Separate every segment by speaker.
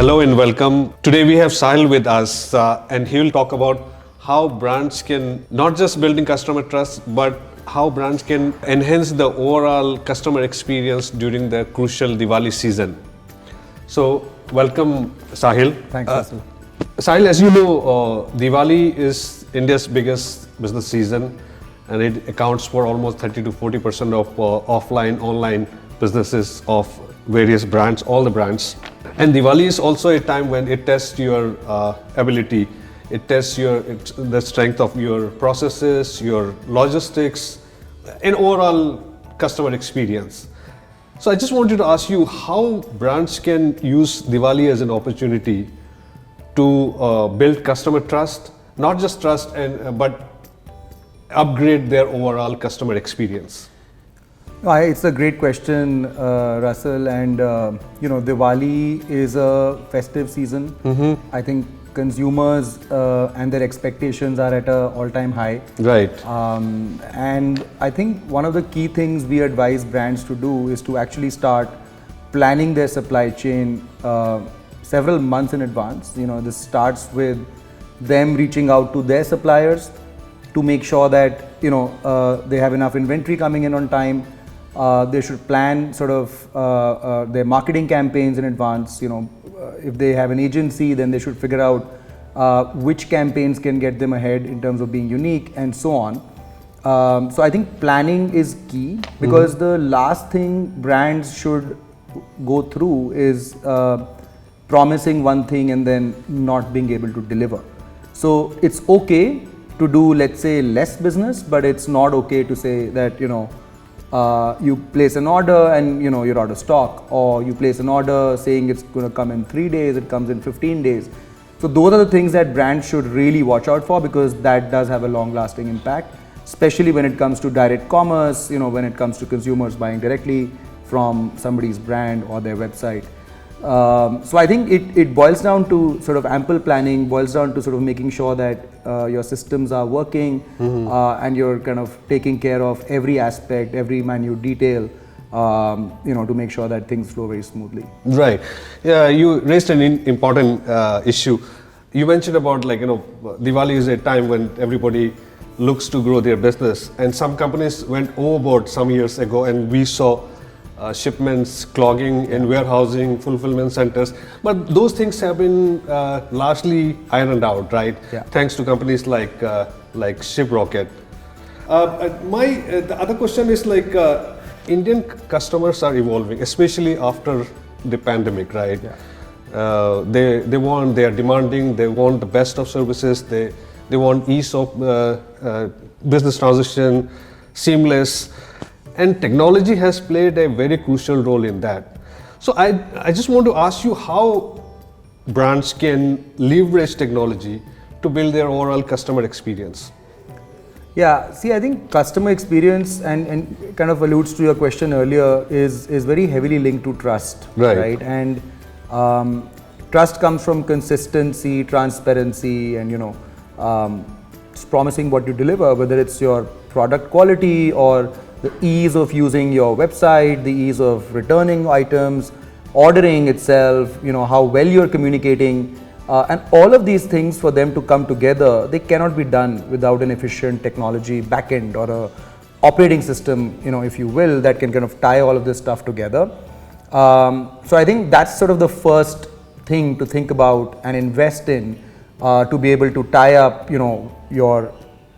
Speaker 1: Hello and welcome. Today we have Saahil with us and he will talk about how brands can not just building customer trust but how brands can enhance the overall customer experience during the crucial Diwali season. So welcome Saahil.
Speaker 2: Thanks, Rasul.
Speaker 1: Saahil, as you know, Diwali is India's biggest business season and it accounts for almost 30 to 40% of offline, online businesses of various brands, all the brands. And Diwali is also a time when it tests your ability, it tests the strength of your processes, your logistics, and overall customer experience. So I just wanted to ask you how brands can use Diwali as an opportunity to build customer trust, not just trust, but upgrade their overall customer experience.
Speaker 2: It's a great question, Russell. And Diwali is a festive season. I think consumers and their expectations are at an all-time high.
Speaker 1: Right.
Speaker 2: And I think one of the key things we advise brands to do is to actually start planning their supply chain several months in advance. This starts with them reaching out to their suppliers to make sure that they have enough inventory coming in on time. They should plan sort of their marketing campaigns in advance. If they have an agency, then they should figure out which campaigns can get them ahead in terms of being unique and so on. So I think planning is key because the last thing brands should go through is promising one thing and then not being able to deliver. So it's okay to do, let's say, less business, but it's not okay to say that, you place an order and you're out of stock, or you place an order saying it's going to come in 3 days, it comes in 15 days. So those are the things that brands should really watch out for because that does have a long lasting impact, especially when it comes to direct commerce, when it comes to consumers buying directly from somebody's brand or their website. So I think it boils down to sort of ample planning, boils down to sort of making sure that your systems are working and you're kind of taking care of every aspect, every minute detail, to make sure that things flow very smoothly.
Speaker 1: Right. Yeah, you raised an important issue. You mentioned about Diwali is a time when everybody looks to grow their business, and some companies went overboard some years ago, and we saw shipments clogging in warehousing, fulfillment centers, but those things have been largely ironed out, right?
Speaker 2: Yeah.
Speaker 1: Thanks to companies like Shiprocket. The other question is Indian customers are evolving, especially after the pandemic, right?
Speaker 2: Yeah.
Speaker 1: They are demanding, they want the best of services, they want ease of business transition, seamless. And technology has played a very crucial role in that. So I just want to ask you how brands can leverage technology to build their overall customer experience.
Speaker 2: Yeah, see, I think customer experience and kind of alludes to your question earlier is very heavily linked to trust, right? And trust comes from consistency, transparency, and just promising what you deliver, whether it's your product quality or the ease of using your website, the ease of returning items, ordering itself, how well you're communicating, and all of these things for them to come together, they cannot be done without an efficient technology backend or a operating system, if you will, that can kind of tie all of this stuff together. So I think that's sort of the first thing to think about and invest in to be able to tie up, your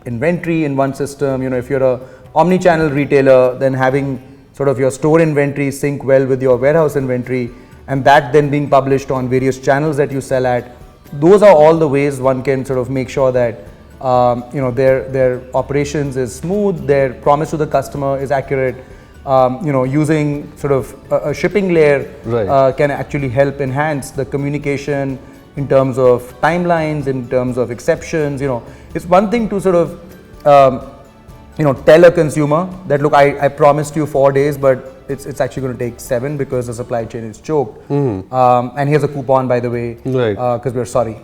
Speaker 2: inventory in one system. If you're a omni-channel retailer, then having sort of your store inventory sync well with your warehouse inventory, and that then being published on various channels that you sell at. Those are all the ways one can sort of make sure that their operations is smooth, their promise to the customer is accurate. Using sort of a shipping layer can actually help enhance the communication in terms of timelines, in terms of exceptions. It's one thing to sort of tell a consumer that, look, I promised you 4 days, but it's actually going to take 7 because the supply chain is choked. And here's a coupon, by the way, because we're sorry.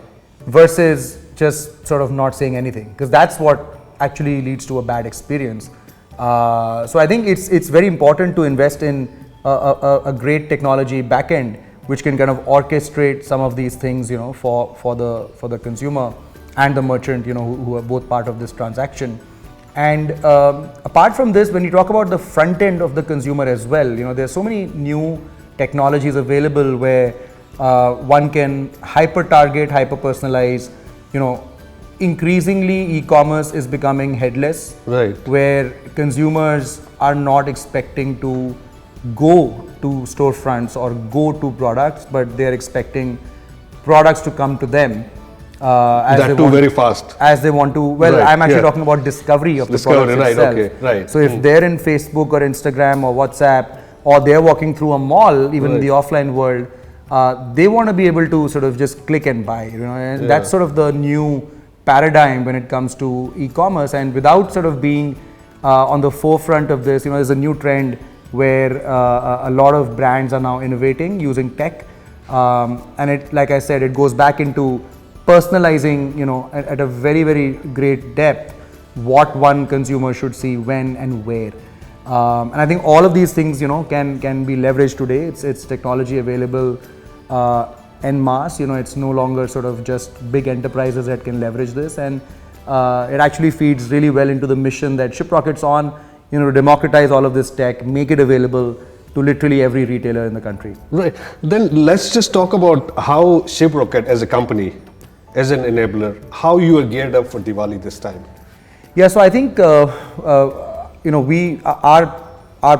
Speaker 2: Versus just sort of not saying anything, because that's what actually leads to a bad experience. So I think it's very important to invest in a great technology backend which can kind of orchestrate some of these things, for the consumer and the merchant, who are both part of this transaction. And apart from this, when you talk about the front end of the consumer as well, there's so many new technologies available where one can hyper target, hyper personalize. Increasingly e-commerce is becoming headless,
Speaker 1: right,
Speaker 2: where consumers are not expecting to go to storefronts or go to products, but they're expecting products to come to them.
Speaker 1: Very fast.
Speaker 2: As they want to. Well,
Speaker 1: right,
Speaker 2: I'm actually talking about discovery of the product itself.
Speaker 1: Okay, right.
Speaker 2: So if they're in Facebook or Instagram or WhatsApp, or they're walking through a mall, even in the offline world, they want to be able to sort of just click and buy, and that's sort of the new paradigm when it comes to e-commerce. And without sort of being on the forefront of this, there's a new trend where a lot of brands are now innovating using tech, and it, like I said, it goes back into personalizing, at a very, very great depth, what one consumer should see when and where. And I think all of these things, can be leveraged today. It's technology available en masse. It's no longer sort of just big enterprises that can leverage this, and it actually feeds really well into the mission that Shiprocket's on, to democratize all of this tech, make it available to literally every retailer in the country.
Speaker 1: Right. Then let's just talk about how Shiprocket as a company, as an enabler, how you are geared up for Diwali this time.
Speaker 2: Yeah, so I think our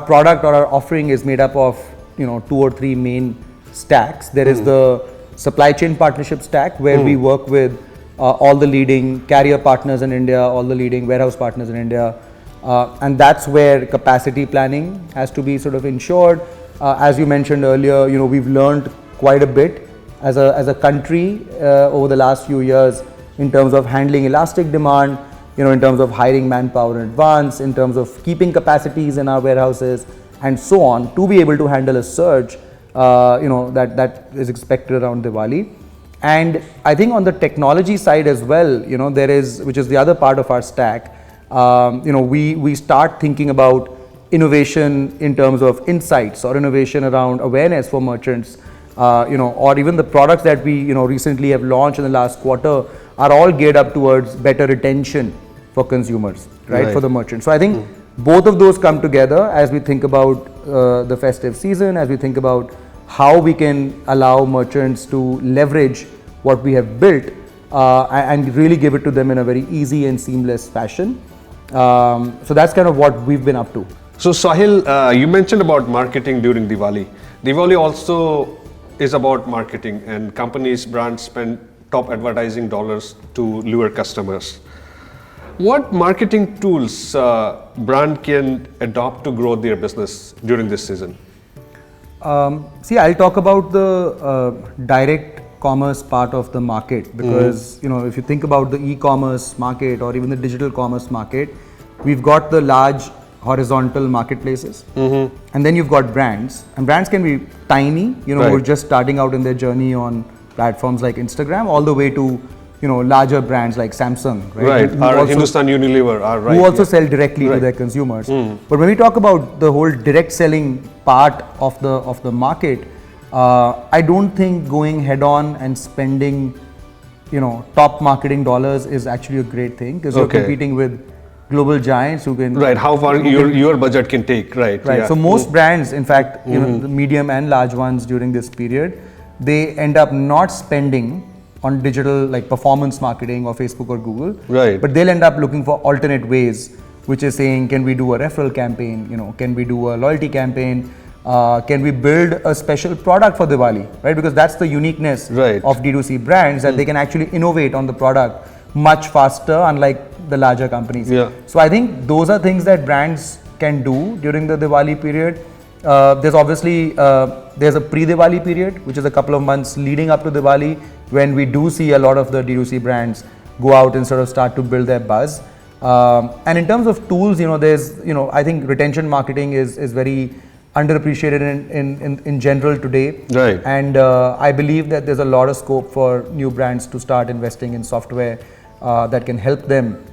Speaker 2: product or our offering is made up of 2 or 3 main stacks. There is the supply chain partnership stack, where we work with all the leading carrier partners in India, all the leading warehouse partners in India, and that's where capacity planning has to be sort of ensured. As you mentioned earlier, we've learned quite a bit as a country over the last few years in terms of handling elastic demand, in terms of hiring manpower in advance, in terms of keeping capacities in our warehouses, and so on, to be able to handle a surge, that is expected around Diwali. And I think on the technology side as well, there is, which is the other part of our stack, we start thinking about innovation in terms of insights or innovation around awareness for merchants, or even the products that we, recently have launched in the last quarter are all geared up towards better retention for consumers, right, for the merchant. So I think both of those come together as we think about the festive season, as we think about how we can allow merchants to leverage what we have built and really give it to them in a very easy and seamless fashion. So that's kind of what we've been up to.
Speaker 1: So Saahil, you mentioned about marketing during Diwali. Diwali also is about marketing, and companies, brands spend top advertising dollars to lure customers. What marketing tools brand can adopt to grow their business during this season?
Speaker 2: I'll talk about the direct commerce part of the market, because if you think about the e-commerce market or even the digital commerce market, we've got the large horizontal marketplaces, and then you've got brands, and brands can be tiny, who are just starting out in their journey on platforms like Instagram, all the way to larger brands like Samsung, right?
Speaker 1: Or Hindustan Unilever,
Speaker 2: who also sell directly to their consumers. But when we talk about the whole direct selling part of the market, I don't think going head on and spending top marketing dollars is actually a great thing, because you're competing with global giants who can
Speaker 1: how far your budget can take, right?
Speaker 2: So most brands, in fact, the medium and large ones during this period, they end up not spending on digital like performance marketing or Facebook or Google, but they'll end up looking for alternate ways, which is saying, can we do a referral campaign, can we do a loyalty campaign, can we build a special product for Diwali, right? Because that's the uniqueness of D2C brands, that they can actually innovate on the product much faster, unlike the larger companies. So I think those are things that brands can do during the Diwali period. There's obviously there's a pre-Diwali period, which is a couple of months leading up to Diwali, when we do see a lot of the D2C brands go out and sort of start to build their buzz. And in terms of tools, there's, I think retention marketing is very underappreciated in general today. And I believe that there's a lot of scope for new brands to start investing in software that can help them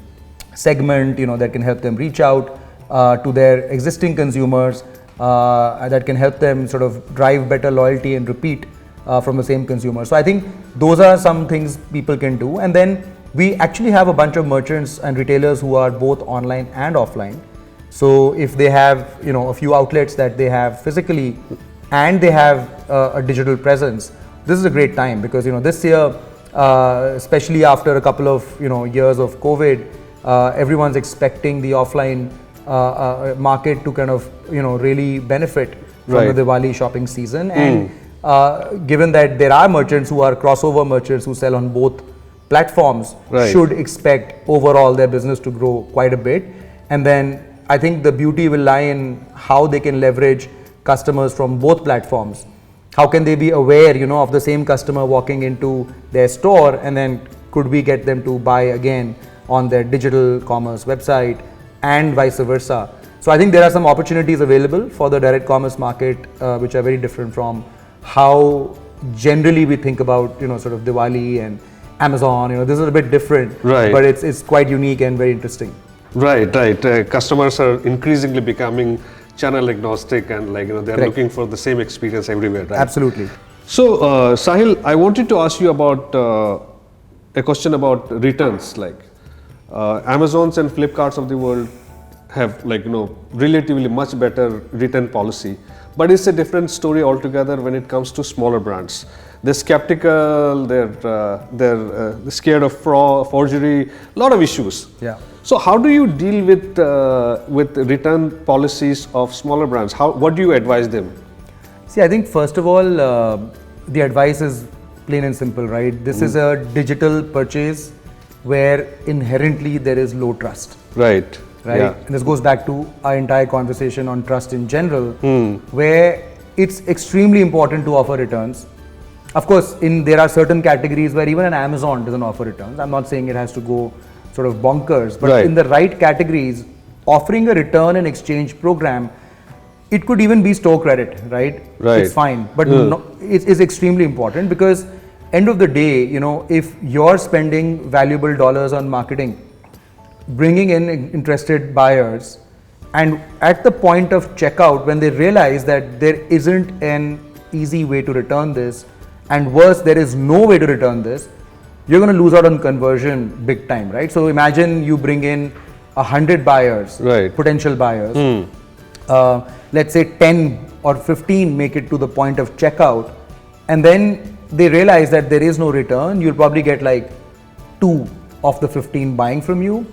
Speaker 2: segment, that can help them reach out to their existing consumers, that can help them sort of drive better loyalty and repeat from the same consumer. So I think those are some things people can do. And then we actually have a bunch of merchants and retailers who are both online and offline. So if they have, you know, a few outlets that they have physically and they have a digital presence, this is a great time because, you know, this year, especially after a couple of, you know, years of COVID, everyone's expecting the offline market to kind of, you know, really benefit from the Diwali shopping season. And given that there are merchants who are crossover merchants who sell on both platforms, should expect overall their business to grow quite a bit. And then I think the beauty will lie in how they can leverage customers from both platforms. How can they be aware, you know, of the same customer walking into their store, and then could we get them to buy again on their digital commerce website and vice versa. So I think there are some opportunities available for the direct commerce market, which are very different from how generally we think about, you know, sort of Diwali and Amazon. You know, this is a bit different, but it's quite unique and very interesting.
Speaker 1: Right. Customers are increasingly becoming channel agnostic, and like, you know, they're looking for the same experience everywhere, right?
Speaker 2: Absolutely.
Speaker 1: So Saahil, I wanted to ask you about a question about returns. Like Amazons and Flipkarts of the world have, like, you know, relatively much better return policy, but it's a different story altogether when it comes to smaller brands. They're skeptical, they're scared of fraud, forgery, a lot of issues.
Speaker 2: Yeah.
Speaker 1: So how do you deal with return policies of smaller brands? What do you advise them?
Speaker 2: See, I think first of all, the advice is plain and simple, right? This is a digital purchase where inherently there is low trust. Right. Yeah. And this goes back to our entire conversation on trust in general, where it's extremely important to offer returns. Of course, there are certain categories where even an Amazon doesn't offer returns. I'm not saying it has to go sort of bonkers, but in the right categories, offering a return and exchange program, it could even be store credit, right? It's fine, but it's extremely important because end of the day, you know, if you're spending valuable dollars on marketing, bringing in interested buyers, and at the point of checkout, when they realize that there isn't an easy way to return this, and worse, there is no way to return this, you're going to lose out on conversion big time, right? So imagine you bring in 100 buyers, potential buyers. Let's say 10 or 15 make it to the point of checkout, and then they realize that there is no return. You'll probably get like 2 of the 15 buying from you.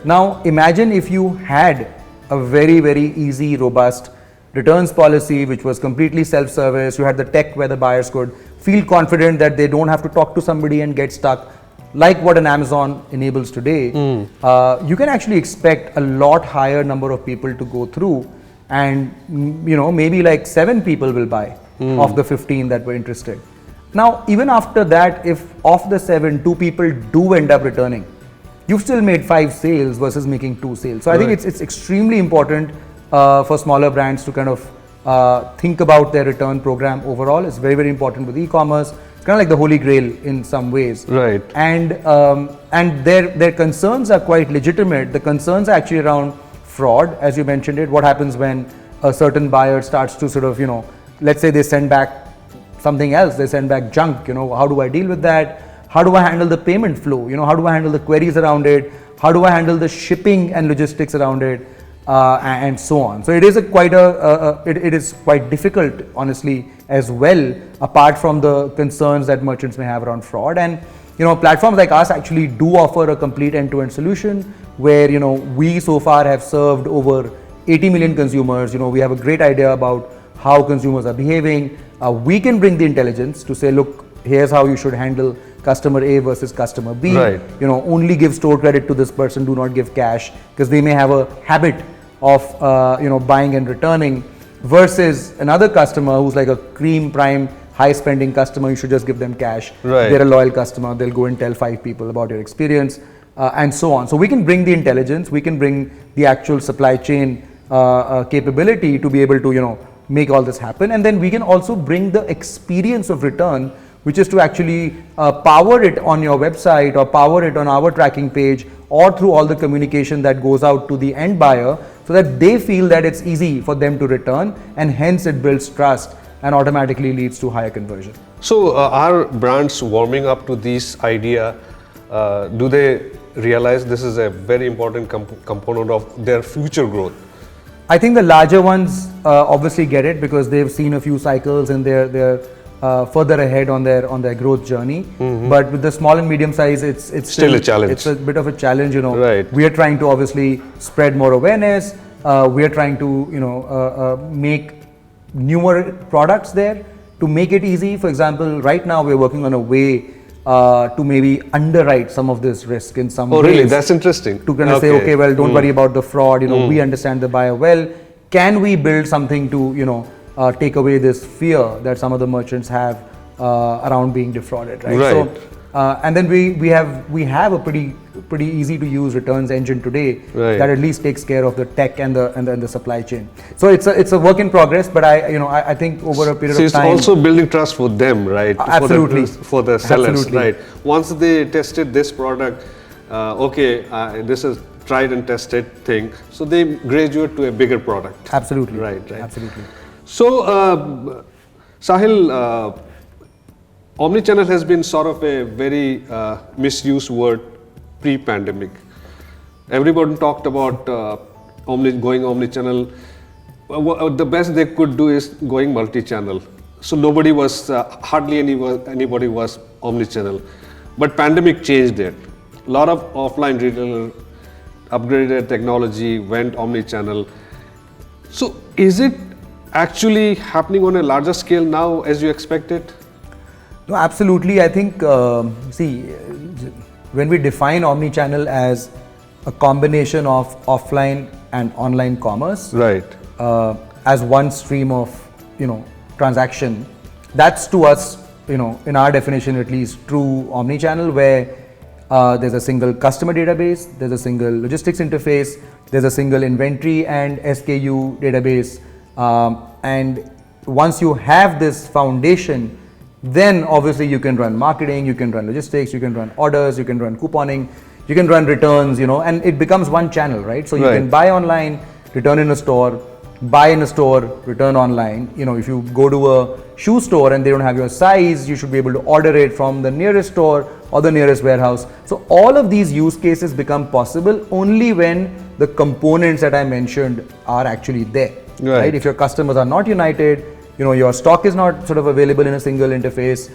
Speaker 2: Now imagine if you had a very, very easy, robust returns policy which was completely self-service. You had the tech where the buyers could feel confident that they don't have to talk to somebody and get stuck, like what an Amazon enables today. You can actually expect a lot higher number of people to go through, and you know, maybe like 7 people will buy of the 15 that were interested. Now even after that, if of the 7, 2 people do end up returning, you've still made 5 sales versus making 2 sales. So I think it's extremely important for smaller brands to kind of think about their return program overall. It's very, very important with e-commerce. It's kind of like the holy grail in some ways. And their concerns are quite legitimate. The concerns are actually around fraud, as you mentioned it. What happens when a certain buyer starts to sort of, you know, let's say they send back something else, they send back junk, you know, how do I deal with that? How do I handle the payment flow? You know, how do I handle the queries around it? How do I handle the shipping and logistics around it? And so on. So it is it is quite difficult, honestly, as well, apart from the concerns that merchants may have around fraud. And you know, platforms like us actually do offer a complete end-to-end solution where, you know, we so far have served over 80 million consumers. You know, we have a great idea about how consumers are behaving. We can bring the intelligence to say, look, here's how you should handle customer A versus customer B. You know, only give store credit to this person, do not give cash, because they may have a habit of you know, buying and returning, versus another customer who's like a cream prime high spending customer. You should just give them cash. They're a loyal customer, they'll go and tell 5 people about your experience, and so on. So we can bring the intelligence, we can bring the actual supply chain capability to be able to, you know, make all this happen. And then we can also bring the experience of return, which is to actually power it on your website or power it on our tracking page or through all the communication that goes out to the end buyer, so that they feel that it's easy for them to return, and hence it builds trust and automatically leads to higher conversion.
Speaker 1: So are brands warming up to this idea? Do they realize this is a very important component of their future growth?
Speaker 2: I think the larger ones obviously get it because they've seen a few cycles and they're further ahead on their growth journey. But with the small and medium size, it's
Speaker 1: still a challenge.
Speaker 2: It's a bit of a challenge, you know.
Speaker 1: Right.
Speaker 2: We are trying to obviously spread more awareness. We are trying to make newer products there to make it easy. For example, right now we're working on a way to maybe underwrite some of this risk in some ways.
Speaker 1: Oh, really? That's interesting.
Speaker 2: To kind of say, okay, well, don't worry about the fraud. You know, we understand the buyer well. Can we build something to, take away this fear that some of the merchants have around being defrauded, right?
Speaker 1: Right.
Speaker 2: So, and then we have a pretty easy to use returns engine today that at least takes care of the tech and the supply chain. So it's a work in progress, but I think over a period of time.
Speaker 1: It's also building trust for them, right?
Speaker 2: Absolutely.
Speaker 1: For the sellers,
Speaker 2: Absolutely.
Speaker 1: right? Once they tested this product, this is tried and tested thing, so they graduate to a bigger product.
Speaker 2: Absolutely.
Speaker 1: Right.
Speaker 2: Absolutely.
Speaker 1: So, Saahil, omnichannel has been sort of a very misused word pre-pandemic. Everyone talked about going omnichannel. The best they could do is going multi-channel. So nobody was, hardly anybody was omnichannel. But pandemic changed it. A lot of offline retailers upgraded technology, went omnichannel. So is it actually happening on a larger scale now as you expected?
Speaker 2: No, absolutely. I think, when we define omnichannel as a combination of offline and online commerce,
Speaker 1: right,
Speaker 2: as one stream of, transaction, that's to us, in our definition at least, true omnichannel, where there's a single customer database, there's a single logistics interface, there's a single inventory and SKU database, and once you have this foundation, then obviously you can run marketing, you can run logistics, you can run orders, you can run couponing, you can run returns, and it becomes one channel, right? So you can buy online, return in a store, buy in a store, return online. If you go to a shoe store and they don't have your size, you should be able to order it from the nearest store or the nearest warehouse. So all of these use cases become possible only when the components that I mentioned are actually there, right? If your customers are not united, your stock is not sort of available in a single interface,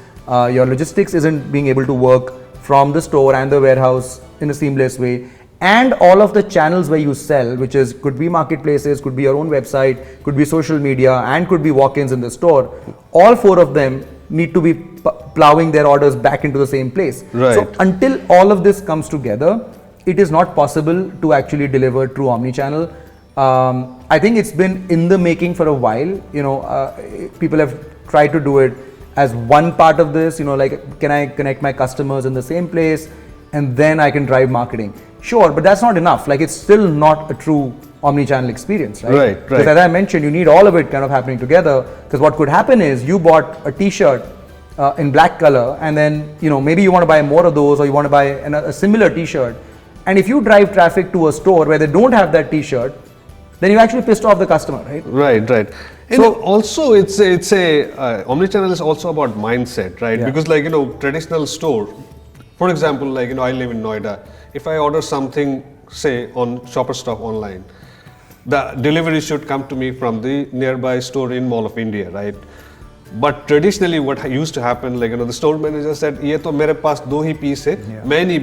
Speaker 2: your logistics isn't being able to work from the store and the warehouse in a seamless way, and all of the channels where you sell, which could be marketplaces, could be your own website, could be social media, and could be walk-ins in the store, all four of them need to be plowing their orders back into the same place.
Speaker 1: Right.
Speaker 2: So until all of this comes together, it is not possible to actually deliver true omnichannel. I think it's been in the making for a while. People have tried to do it as one part of this, like, can I connect my customers in the same place and then I can drive marketing? Sure, but that's not enough. Like, it's still not a true omnichannel experience, right?
Speaker 1: Right.
Speaker 2: Because as I mentioned, you need all of it kind of happening together, because what could happen is you bought a t-shirt in black color, and then, maybe you want to buy more of those, or you want to buy a similar t-shirt. And if you drive traffic to a store where they don't have that t-shirt, then you actually pissed off the customer, right?
Speaker 1: Right. And so also it's a omnichannel is also about mindset, right?
Speaker 2: Yeah.
Speaker 1: Because traditional store, for example, I live in Noida. If I order something, say on Shopper Stop online, the delivery should come to me from the nearby store in Mall of India, right? But traditionally, what used to happen, the store manager said, "ये तो मेरे पास दो ही piece है, मैं नहीं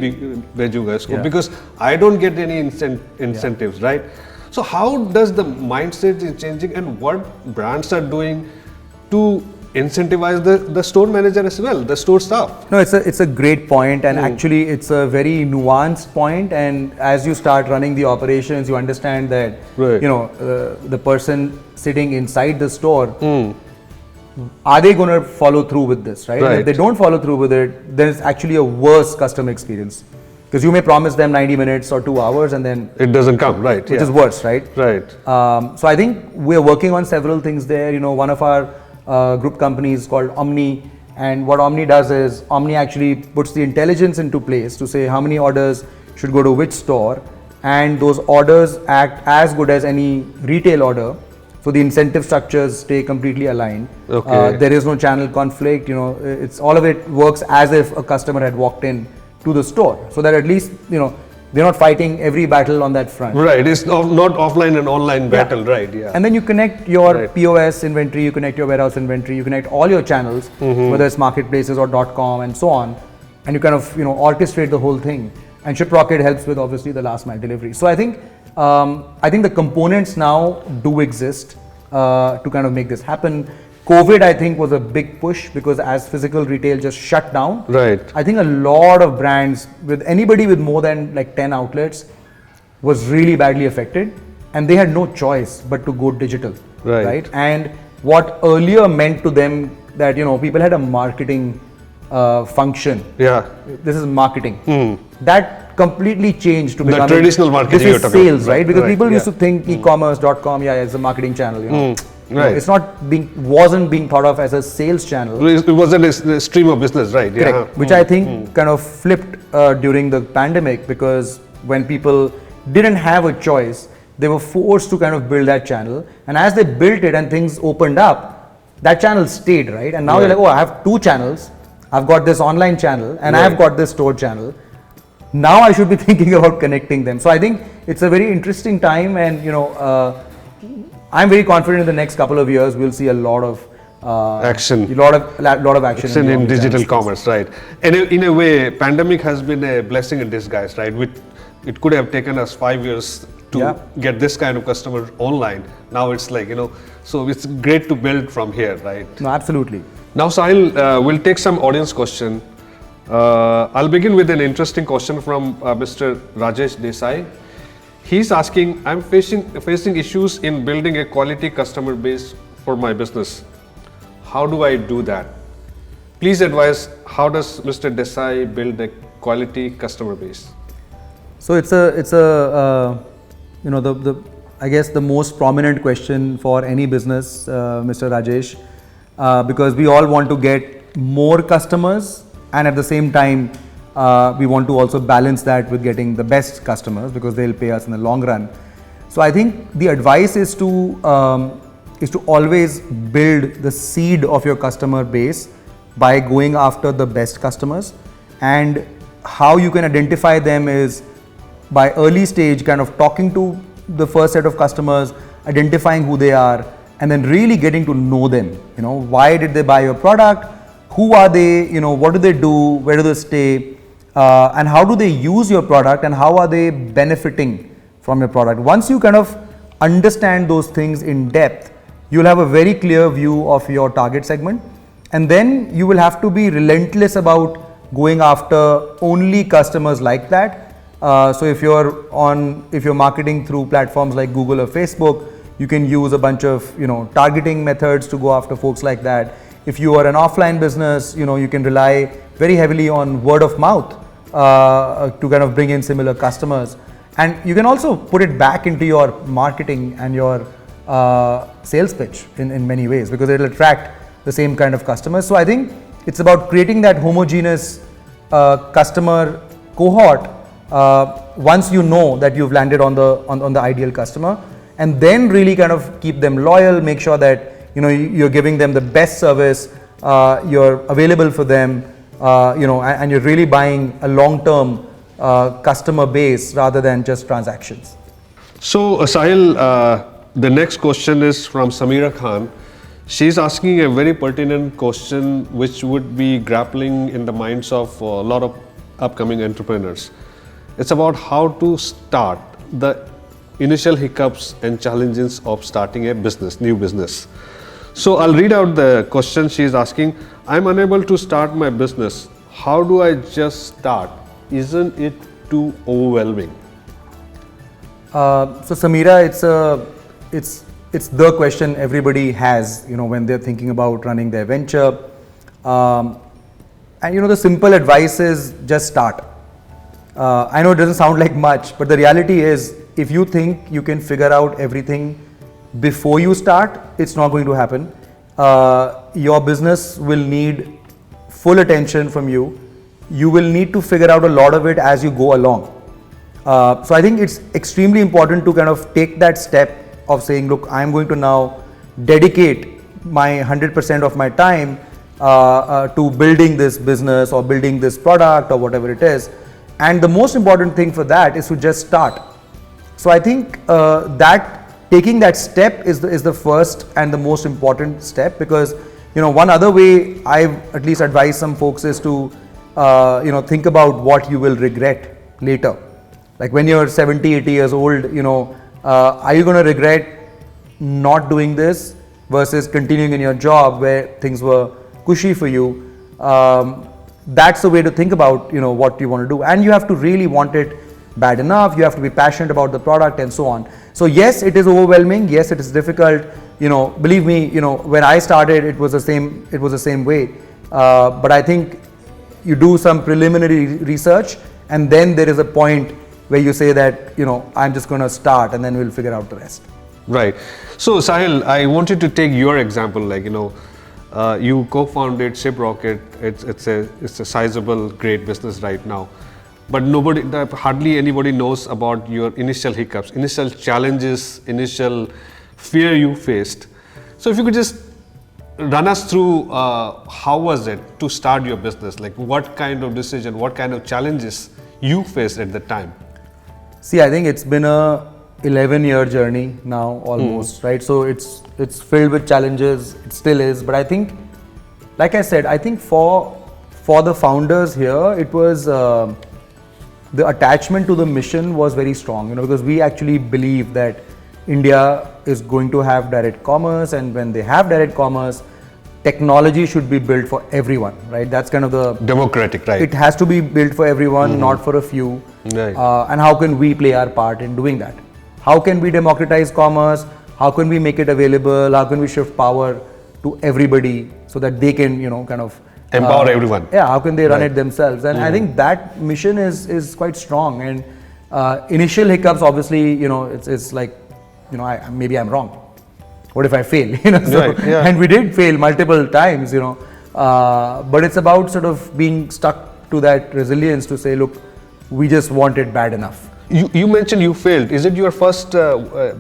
Speaker 1: भेजूंगा इसको," because I don't get any incentives, right? So how does the mindset is changing, and what brands are doing to incentivize the store manager as well, the store staff?
Speaker 2: No, it's a great point, and actually it's a very nuanced point. And as you start running the operations, you understand that the person sitting inside the store, are they going to follow through with this, right? And if they don't follow through with it, then it's actually a worse customer experience. Because you may promise them 90 minutes or 2 hours and then
Speaker 1: it doesn't come, right?
Speaker 2: Which is worse, right?
Speaker 1: Right.
Speaker 2: So I think we're working on several things there. One of our group companies called Omni, and what Omni does is Omni actually puts the intelligence into place to say how many orders should go to which store, and those orders act as good as any retail order So the incentive structures stay completely aligned.
Speaker 1: Okay.
Speaker 2: There is no channel conflict. It's all of it works as if a customer had walked in to the store, so that at least they're not fighting every battle on that front.
Speaker 1: Right. It's not offline and online battle. Right. Yeah.
Speaker 2: And then you connect your POS inventory, you connect your warehouse inventory, you connect all your channels, whether it's marketplaces or .com and so on, and you kind of orchestrate the whole thing. And Shiprocket helps with obviously the last mile delivery. So I think the components now do exist to kind of make this happen. COVID, I think, was a big push because as physical retail just shut down,
Speaker 1: right.
Speaker 2: I think a lot of brands, with anybody with more than like 10 outlets, was really badly affected, and they had no choice but to go digital, right? And what earlier meant to them that people had a marketing function.
Speaker 1: Yeah.
Speaker 2: This is marketing. That completely changed to become
Speaker 1: the traditional marketing.
Speaker 2: This is sales, right? Because people used to think e-commerce, .com, it's a marketing channel.
Speaker 1: Right.
Speaker 2: It's wasn't being thought of as a sales channel.
Speaker 1: It wasn't a stream of business, right?
Speaker 2: Correct.
Speaker 1: Yeah.
Speaker 2: Which I think kind of flipped during the pandemic, because when people didn't have a choice, they were forced to kind of build that channel. And as they built it and things opened up, that channel stayed, right? And now they're like, I have two channels. I've got this online channel and I've got this store channel. Now I should be thinking about connecting them. So I think it's a very interesting time, and I'm very confident in the next couple of years we'll see a lot of
Speaker 1: action.
Speaker 2: A lot of action
Speaker 1: in digital commerce, right? And in a way, pandemic has been a blessing in disguise, right? It could have taken us 5 years to get this kind of customer online. Now it's like, so it's great to build from here, right?
Speaker 2: No, absolutely.
Speaker 1: Now, Saahil, we'll take some audience question. I'll begin with an interesting question from Mr. Rajesh Desai. He's asking, I'm facing issues in building a quality customer base for my business. How do I do that? Please advise, how does Mr. Desai build a quality customer base?
Speaker 2: So it's I guess the most prominent question for any business, Mr. Rajesh, because we all want to get more customers, and at the same time, we want to also balance that with getting the best customers, because they'll pay us in the long run. So I think the advice is to always build the seed of your customer base by going after the best customers. And how you can identify them is by early stage kind of talking to the first set of customers, identifying who they are, and then really getting to know them. Why did they buy your product? Who are they? What do they do? Where do they stay? And how do they use your product, and how are they benefiting from your product? Once you kind of understand those things in depth, you'll have a very clear view of your target segment, and then you will have to be relentless about going after only customers like that. So if you're marketing through platforms like Google or Facebook, you can use a bunch of targeting methods to go after folks like that. If you are an offline business, you can rely very heavily on word of mouth to kind of bring in similar customers. And you can also put it back into your marketing and your sales pitch in many ways, because it will attract the same kind of customers. So I think it's about creating that homogeneous customer cohort once you know that you've landed on the ideal customer, and then really kind of keep them loyal, make sure that you're giving them the best service, you're available for them, and you're really buying a long-term customer base rather than just transactions.
Speaker 1: So, Saahil, the next question is from Samira Khan. She's asking a very pertinent question which would be grappling in the minds of a lot of upcoming entrepreneurs. It's about how to start, the initial hiccups and challenges of starting a new business. So I'll read out the question she's asking. I'm unable to start my business. How do I just start? Isn't it too overwhelming?
Speaker 2: So Samira, it's the question everybody has, when they're thinking about running their venture. And the simple advice is just start. I know it doesn't sound like much, but the reality is, if you think you can figure out everything before you start, it's not going to happen. Your business will need full attention from you. You will need to figure out a lot of it as you go along. So I think it's extremely important to kind of take that step of saying, look, I'm going to now dedicate my 100% of my time to building this business or building this product or whatever it is. And the most important thing for that is to just start. So I think that taking that step is the first and the most important step, because one other way I've at least advised some folks is to think about what you will regret later. Like when you're 70, 80 years old, are you going to regret not doing this versus continuing in your job where things were cushy for you? That's the way to think about what you want to do, and you have to really want it bad enough. You have to be passionate about the product and so on. So yes, it is overwhelming. Yes, it is difficult. Believe me, when I started, it was the same way. But I think you do some preliminary research, and then there is a point where you say that I'm just going to start, and then we'll figure out the rest.
Speaker 1: Right. So Saahil, I wanted to take your example. Like you co-founded Shiprocket. It's a sizable, great business right now. But hardly anybody knows about your initial hiccups, initial challenges, initial fear you faced. So if you could just run us through how was it to start your business? Like what kind of decision, what kind of challenges you faced at the time?
Speaker 2: See, I think it's been a 11-year journey now almost, right? So it's filled with challenges. It still is. But I think, like I said, I think for the founders here, it was the attachment to the mission was very strong, because we actually believe that India is going to have direct commerce, and when they have direct commerce, technology should be built for everyone, right? That's kind of the
Speaker 1: democratic, right?
Speaker 2: It has to be built for everyone, not for a few.
Speaker 1: Right.
Speaker 2: And how can we play our part in doing that? How can we democratize commerce? How can we make it available? How can we shift power to everybody so that they can, kind of
Speaker 1: empower everyone?
Speaker 2: Yeah, how can they run it themselves? And I think that mission is quite strong. And initial hiccups, obviously, it's like, maybe I'm wrong. What if I fail? And we did fail multiple times, but it's about sort of being stuck to that resilience to say, look, we just want it bad enough.
Speaker 1: You mentioned you failed. Is it your first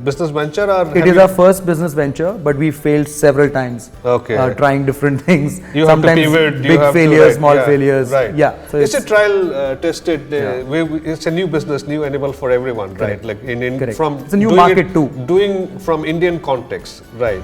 Speaker 1: business venture, or
Speaker 2: it is our first business venture, but we failed several times.
Speaker 1: Okay.
Speaker 2: Trying different things.
Speaker 1: You
Speaker 2: sometimes
Speaker 1: have to pivot.
Speaker 2: Big failures, small failures.
Speaker 1: Right.
Speaker 2: Yeah.
Speaker 1: So it's a trial tested. It's a new business, new enable for everyone, right? Like
Speaker 2: Correct.
Speaker 1: from
Speaker 2: it's a new market too.
Speaker 1: Doing from Indian context, right?